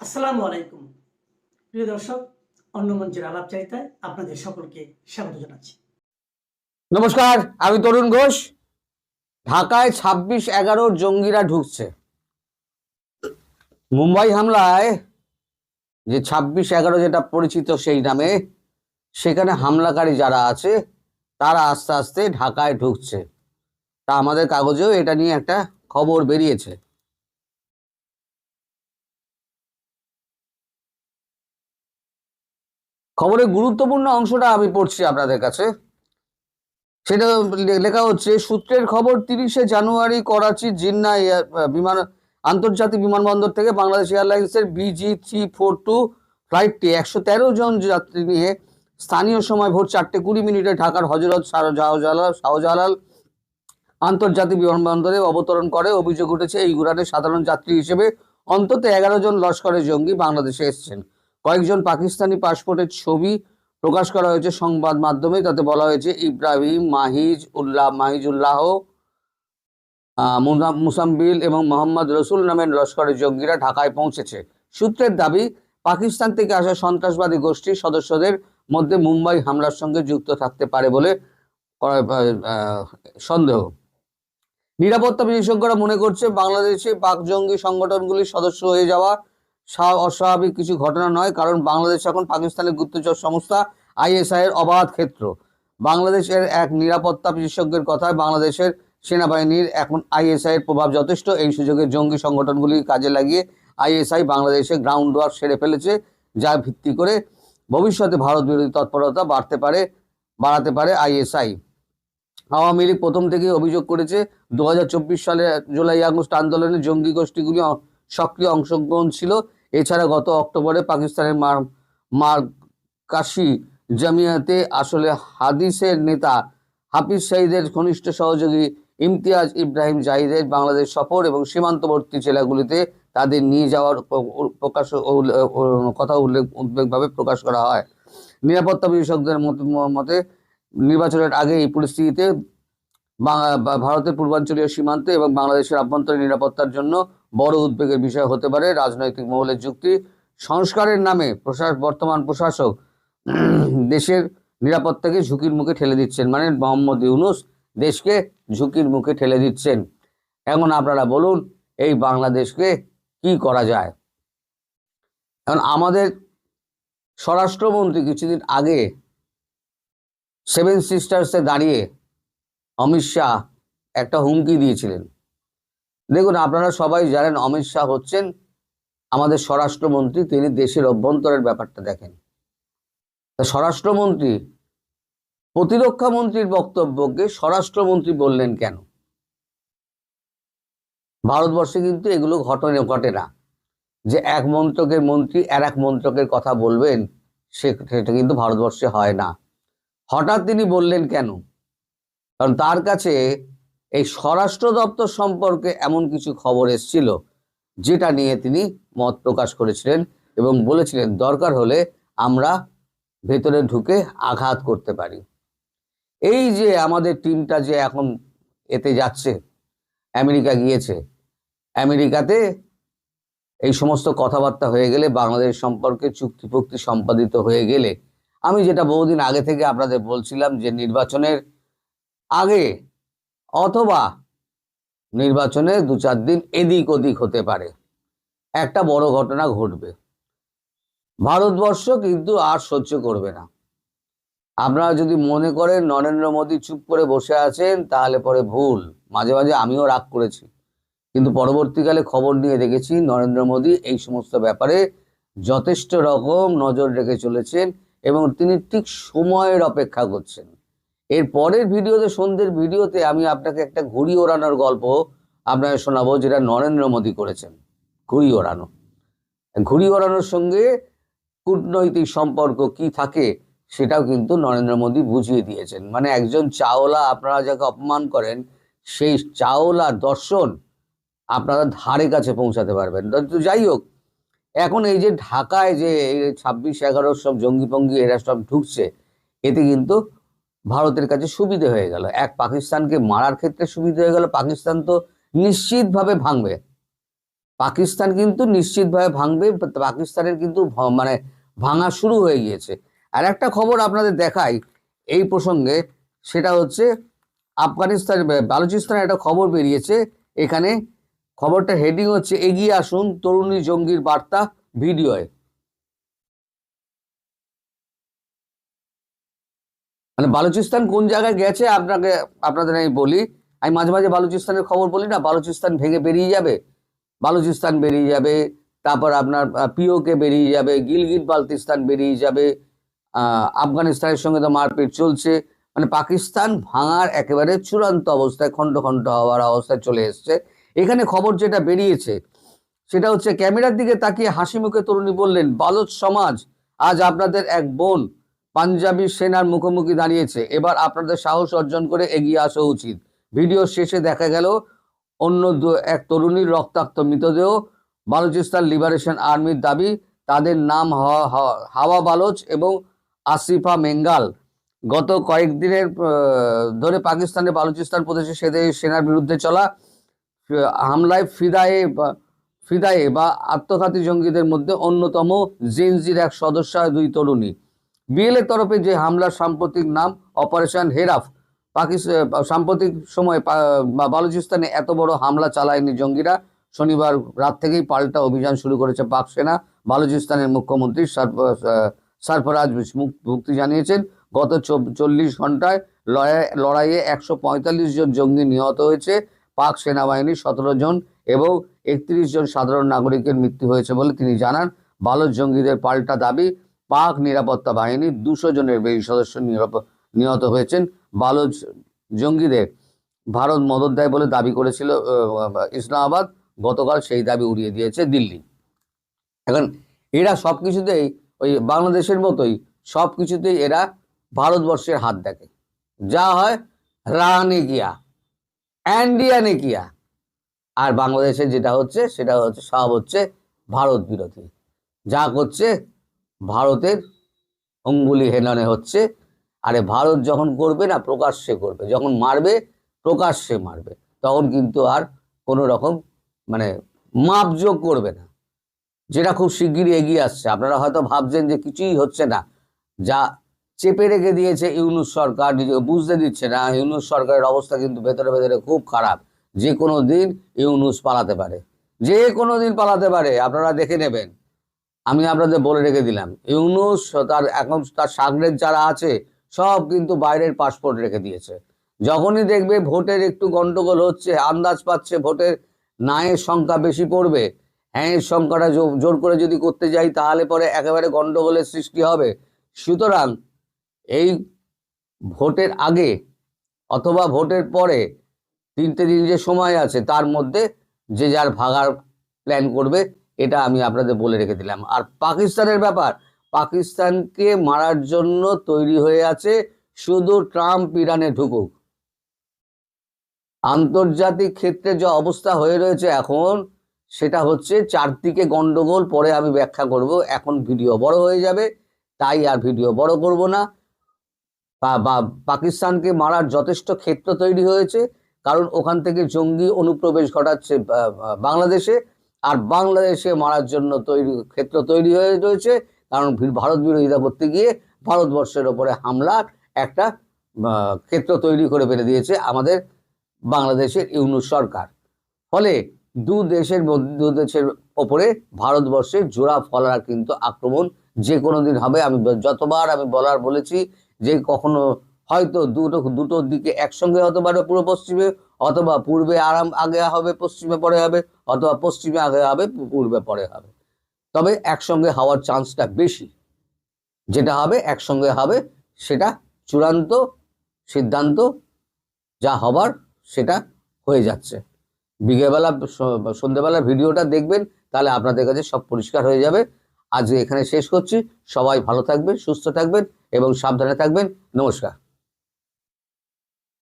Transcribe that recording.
আসসালামু আলাইকুম প্রিয় দর্শক, অন্য মঞ্চের আলাপচারিতায় আপনাদের সকলকে স্বাগত জানাচ্ছি। নমস্কার, আমি তরুণ ঘোষ। ঢাকায় 26/11 জঙ্গিরা ঢুকছে। মুম্বাই হামলায় যে 26/11 যেটা পরিচিত সেই নামে, সেখানে হামলাকারী যারা আছে তারা আস্তে আস্তে ঢাকায় ঢুকছে। তা আমাদের কাগজেও এটা নিয়ে একটা খবর বেরিয়েছে। খবরের গুরুত্বপূর্ণ অংশটা আমি পড়ছি আপনাদের কাছে। সেটা লেখা হচ্ছে, সূত্রের খবর 30শে জানুয়ারি করাচি জিন্না বিমান আন্তর্জাতিক বিমানবন্দর থেকে বাংলাদেশ এয়ারলাইন্সের BG342 ফ্লাইটটি 113 জন যাত্রী নিয়ে স্থানীয় সময় ভোর 4:20 ঢাকার হজরত শাহজালাল আন্তর্জাতিক বিমানবন্দরে অবতরণ করে। অভিযোগ উঠেছে, এই উড়ানে সাধারণ যাত্রী হিসেবে অন্তত 11 জন লস্করের জঙ্গি বাংলাদেশে এসেছেন। কয়েকজন পাকিস্তানি পাসপোর্টের ছবি প্রকাশ করা হয়েছে সংবাদ মাধ্যমে। তাতে বলা হয়েছে, ইব্রাহিম মাহিজুল্লাহ, মুসাম্বিল এবং মোহাম্মদ রসুল নামের লস্করের জঙ্গিরা ঢাকায় পৌঁছেছে। সূত্রের দাবি, পাকিস্তান থেকে আসা সন্ত্রাসবাদী গোষ্ঠীর সদস্যদের মধ্যে মুম্বাই হামলার সঙ্গে যুক্ত থাকতে পারে বলে সন্দেহ। নিরাপত্তা বিশেষজ্ঞরা মনে করছে, বাংলাদেশে পাক জঙ্গি সংগঠনগুলির সদস্য হয়ে যাওয়া অস্বাভাবিক কিছু ঘটনা নয়, কারণ বাংলাদেশ এখন পাকিস্তানের গুপ্তচর সংস্থা ISI এর অবাধ ক্ষেত্র। বাংলাদেশের এক নিরাপত্তা বিশেষজ্ঞের কথায়, বাংলাদেশের সেনাবাহিনীর এখন ISI এর প্রভাব যথেষ্ট। এই সুযোগে জঙ্গি সংগঠনগুলি কাজে লাগিয়ে ISI বাংলাদেশে গ্রাউন্ড ওয়ার্ক সেরে ফেলেছে, যা ভিত্তি করে ভবিষ্যতে ভারত বিরোধী তৎপরতা বাড়াতে পারে ISI। আওয়ামী লীগ প্রথম থেকেই অভিযোগ করেছে, 2024 সালে জুলাই আগস্ট আন্দোলনে জঙ্গি গোষ্ঠীগুলি সক্রিয় অংশগ্রহণ ছিল। এছাড়া গত অক্টোবরে পাকিস্তানের মারকাশি জামিয়াতে আসলে হাদিসের নেতা হাফিজ সাঈদের ঘনিষ্ঠ সহযোগী ইমতিয়াজ ইব্রাহিম জাহিদের বাংলাদেশ সফর এবং সীমান্তবর্তী জেলাগুলিতে তাদের নিয়ে যাওয়ার কথা উদ্বেগভাবে প্রকাশ করা হয়। নিরাপত্তা বিশেষজ্ঞদের মতে, নির্বাচনের আগে এই পরিস্থিতিতে ভারতের পূর্বাঞ্চলীয় সীমান্তে এবং বাংলাদেশের আভ্যন্তরীণ নিরাপত্তার জন্য বড় উদ্বেগের বিষয় হতে পারে। রাজনৈতিক মহলের যুক্তি, সংস্কারের নামে বর্তমান প্রশাসক দেশের নিরাপত্তাকে ঝুঁকির মুখে ঠেলে দিচ্ছেন। মানে মোহাম্মদ ইউনূস দেশকে ঝুঁকির মুখে ঠেলে দিচ্ছেন। এখন আপনারা বলুন, এই বাংলাদেশকে কি করা যায়? এখন আমাদের স্বরাষ্ট্রমন্ত্রী কিছুদিন আগে সেভেন সিস্টার্সে দাঁড়িয়ে অমিত শাহ একটা হুমকি দিয়েছিলেন। দেখুন, আপনারা সবাই জানেন অমিত শাহ হচ্ছেন আমাদের স্বরাষ্ট্রমন্ত্রী। তিনি দেশের অভ্যন্তরের ব্যাপারটা দেখেন। তা স্বরাষ্ট্রমন্ত্রী প্রতিরক্ষা মন্ত্রীর বক্তব্যকে স্বরাষ্ট্রমন্ত্রী বললেন কেন? ভারতবর্ষে কিন্তু এগুলো ঘটে না, যে এক মন্ত্রকের মন্ত্রী আর এক মন্ত্রকের কথা বলবেন, সেটা কিন্তু ভারতবর্ষে হয় না। হঠাৎ তিনি বললেন কেন? কারণ তার কাছে এই স্বরাষ্ট্র দপ্তর সম্পর্কে এমন কিছু খবর এসেছিল, যেটা নিয়ে তিনি মত প্রকাশ করেছিলেন এবং বলেছিলেন, দরকার হলে আমরা ভেতরে ঢুকে আঘাত করতে পারি। এই যে আমাদের টিমটা যে এখন এতে যাচ্ছে, আমেরিকা গিয়েছে, আমেরিকাতে এই সমস্ত কথাবার্তা হয়ে গেলে, বাংলাদেশ সম্পর্কে চুক্তিপুক্তি সম্পাদিত হয়ে গেলে, আমি যেটা বহুদিন আগে থেকে আপনাদের বলছিলাম, যে নির্বাচনের আগে অথবা নির্বাচনে 2-4 দিন এদিক ওদিক হতে পারে, একটা বড় ঘটনা ঘটবে। ভারতবর্ষ কিন্তু আর সহ্য করবে না। আপনারা যদি মনে করেন নরেন্দ্র মোদী চুপ করে বসে আছেন, তাহলে পরে ভুল। মাঝে মাঝে আমিও রাগ করেছি, কিন্তু পরবর্তীকালে খবর নিয়ে দেখেছি নরেন্দ্র মোদী এই সমস্ত ব্যাপারে যথেষ্ট রকম নজর রেখে চলেছেন এবং তিনি ঠিক সময়ের অপেক্ষা করছেন। এর পরের ভিডিওতে, সন্ধ্যের ভিডিওতে, আমি আপনাকে একটা ঘুড়ি ওড়ানোর গল্প আপনাকে শোনাবো, যেটা নরেন্দ্র মোদী করেছেন। ঘুড়ি ওড়ানোর সঙ্গে কূটনৈতিক সম্পর্ক কি থাকে, সেটাও কিন্তু নরেন্দ্র মোদী বুঝিয়ে দিয়েছেন। মানে একজন চাওলা, আপনারা যাকে অপমান করেন, সেই চাওলার দর্শন আপনারা ধারে কাছে পৌঁছাতে পারবেন। তো যাই হোক, এখন এই যে ঢাকায় যে 26/11 সব জঙ্গি পঙ্গি এরা সব ঢুকছে, এতে কিন্তু ভারতের কাছে সুবিধে হয়ে গেল। এক পাকিস্তানকে মারার ক্ষেত্রে সুবিধে হয়ে গেল। পাকিস্তান তো নিশ্চিতভাবে ভাঙবে। পাকিস্তান কিন্তু নিশ্চিতভাবে ভাঙবে, পাকিস্তানের কিন্তু মানে ভাঙা শুরু হয়ে গিয়েছে। আর একটা খবর আপনাদের দেখাই এই প্রসঙ্গে, সেটা হচ্ছে আফগানিস্তান বালুচিস্তানের একটা খবর বেরিয়েছে। এখানে খবরটা হেডিং হচ্ছে এগিয়ে আসুন তরুণী জঙ্গির বার্তা ভিডিওয়ে। মানে বালুচিস্তান কোন জায়গায় গেছে আপনাদের আমি বলি। আমি মাঝে মাঝে বালুচিস্তানের খবর বলি না, বালুচিস্তান ভেঙে বেরিয়ে যাবে, বালুচিস্তান বেরিয়ে যাবে, তারপর আপনার পিওকে বেরিয়ে যাবে, গিলগিট বালতিস্তান বেরিয়ে যাবে, আফগানিস্তানের সঙ্গে তো মারপিট চলছে। মানে পাকিস্তান ভাঙার একেবারে চূড়ান্ত অবস্থায়, খণ্ড খণ্ড হওয়ার অবস্থায় চলে এসছে। এখানে খবর যেটা বেরিয়েছে সেটা হচ্ছে ক্যামেরার দিকে তাকিয়ে হাসি মুখে তরুণী বললেন, বালুচ সমাজ, আজ আপনাদের এক বোন পাঞ্জাবি সেনার মুখোমুখি দাঁড়িয়েছে, এবার আপনাদের সাহস অর্জন করে এগিয়ে আসা উচিত। ভিডিও শেষে দেখা গেল অন্য এক তরুণীর রক্তাক্ত মৃতদেহ। বালুচিস্তান লিবারেশন আর্মির দাবি তাদের নাম হাওয়া বালোচ এবং আসিফা মেঙ্গাল। গত কয়েকদিনের ধরে পাকিস্তানের বালুচিস্তান প্রদেশে সেনার বিরুদ্ধে চলা হামলায় ফিদায়ে বা আত্মঘাতী জঙ্গিদের মধ্যে অন্যতম জেনজির এক সদস্য, দুই তরুণী। বিএলএ তরফে যে হামলার সাম্প্রতিক নাম অপারেশন হেরাফ। সাম্প্রতিক সময় বালুচিস্তানে এত বড় হামলা চালায়নি জঙ্গিরা। শনিবার রাত থেকেই পাল্টা অভিযান শুরু করেছে পাক সেনা। বালুচিস্তানের মুখ্যমন্ত্রী সরফরাজ মুফতি জানিয়েছেন, গত 40 ঘন্টায় লড়াইয়ে 145 জন জঙ্গি নিহত হয়েছে। পাক সেনাবাহিনী 17 জন এবং 31 জন সাধারণ নাগরিকের মৃত্যু হয়েছে বলে তিনি জানান। বালুচ জঙ্গিদের পাল্টা দাবি, পাক নিরাপত্তা বাহিনীর 200 জনের বেশি সদস্য নিহত হয়েছেন। বালুচ জঙ্গিদের ভারত মদদ দেয় বলে দাবি করেছিল ইসলামাবাদ, গতকাল সেই দাবি উড়িয়ে দিয়েছে দিল্লি। এখন এরা সবকিছুতেই ওই বাংলাদেশের মতোই সবকিছুতেই এরা ভারতবর্ষের হাত দেখে। যা হয় রানে কিয়া ইন্ডিয়া নে কিয়া, আর বাংলাদেশে যেটা হচ্ছে সেটা হচ্ছে সব হচ্ছে ভারত বিরোধী। যা করছে ভারতের অঙ্গুলি হেলনে হচ্ছে। আরে ভারত যখন করবে না প্রকাশ্যে করবে, যখন মারবে প্রকাশ্যে মারবে, তখন কিন্তু আর কোনো রকম মানে মাপজোক করবে না, যেটা খুব শিগগিরই এগিয়ে আসছে। আপনারা হয়তো ভাবছেন যে কিছুই হচ্ছে না, যা চেপে রেখে দিয়েছে ইউনূস সরকার, নিজেকে বুঝতে দিচ্ছে না। ইউনূস সরকারের অবস্থা কিন্তু ভেতরে ভেতরে খুব খারাপ। যে কোনো দিন ইউনূস পালাতে পারে, যে কোনো দিন পালাতে পারে, আপনারা দেখে নেবেন। আমি আপনাদের বলে রেখে দিলাম, ইউনূস এখন তার সাগরের যারা আছে সব কিন্তু বাইরের পাসপোর্ট রেখে দিয়েছে। যখনই দেখবে ভোটের একটু গন্ডগোল হচ্ছে, আন্দাজ পাচ্ছে ভোটের নায়ের সংখ্যা বেশি পড়বে, হ্যাঁ সংখ্যাটা জোর করে যদি করতে যাই তাহলে পরে একেবারে গন্ডগোলের সৃষ্টি হবে। সুতরাং এই ভোটের আগে অথবা ভোটের পরে 3টে দিন যে সময় আছে তার মধ্যে যে যার ভাগার প্ল্যান করবে, এটা আমি আপনাদের বলে রেখে দিলাম। আর পাকিস্তানের ব্যাপার, পাকিস্তানকে মারার জন্য তৈরি হয়ে আছে, শুধু ট্রাম্প ইরানে ঢুকুক। আন্তর্জাতিক ক্ষেত্রে যে অবস্থা হয়ে রয়েছে এখন, সেটা হচ্ছে চারদিকে গন্ডগোল, পরে আমি ব্যাখ্যা করব। এখন ভিডিও বড় হয়ে যাবে, তাই আর ভিডিও বড় করব না। পাকিস্তানকে মারার যথেষ্ট ক্ষেত্র তৈরি হয়েছে, কারণ ওখান থেকে জঙ্গি অনুপ্রবেশ ঘটাচ্ছে বাংলাদেশে, আর বাংলাদেশে মারার জন্য ক্ষেত্র তৈরি হয়ে রয়েছে, কারণ ভারত বিরোধিতা করতে গিয়ে ভারতবর্ষের ওপরে হামলার একটা ক্ষেত্র তৈরি করে ফেলে দিয়েছে আমাদের বাংলাদেশের ইউনূস সরকার। ফলে দু দেশের ওপরে ভারতবর্ষের জোড়া ফলার কিন্তু আক্রমণ যে কোনো দিন হবে। আমি যতবার বলেছি যে কখনো হয়তো দুটোর দিকে একসঙ্গে হতে পারে, পূর্ব পশ্চিমে, অথবা পূর্বে আগে হবে পশ্চিমে পরে হবে, অথবা পশ্চিমে আগে হবে পূর্বে পরে হবে। তবে একসঙ্গে হওয়ার চান্সটা বেশি। যেটা হবে একসঙ্গে হবে, সেটা চূড়ান্ত সিদ্ধান্ত, যা হবার সেটা হয়ে যাচ্ছে। বিকেলবেলা সন্ধ্যেবেলা ভিডিওটা দেখবেন, তাহলে আপনাদের কাছে সব পরিষ্কার হয়ে যাবে। আজ এখানে শেষ করছি। সবাই ভালো থাকবেন, সুস্থ থাকবেন এবং সাবধানে থাকবেন। নমস্কার।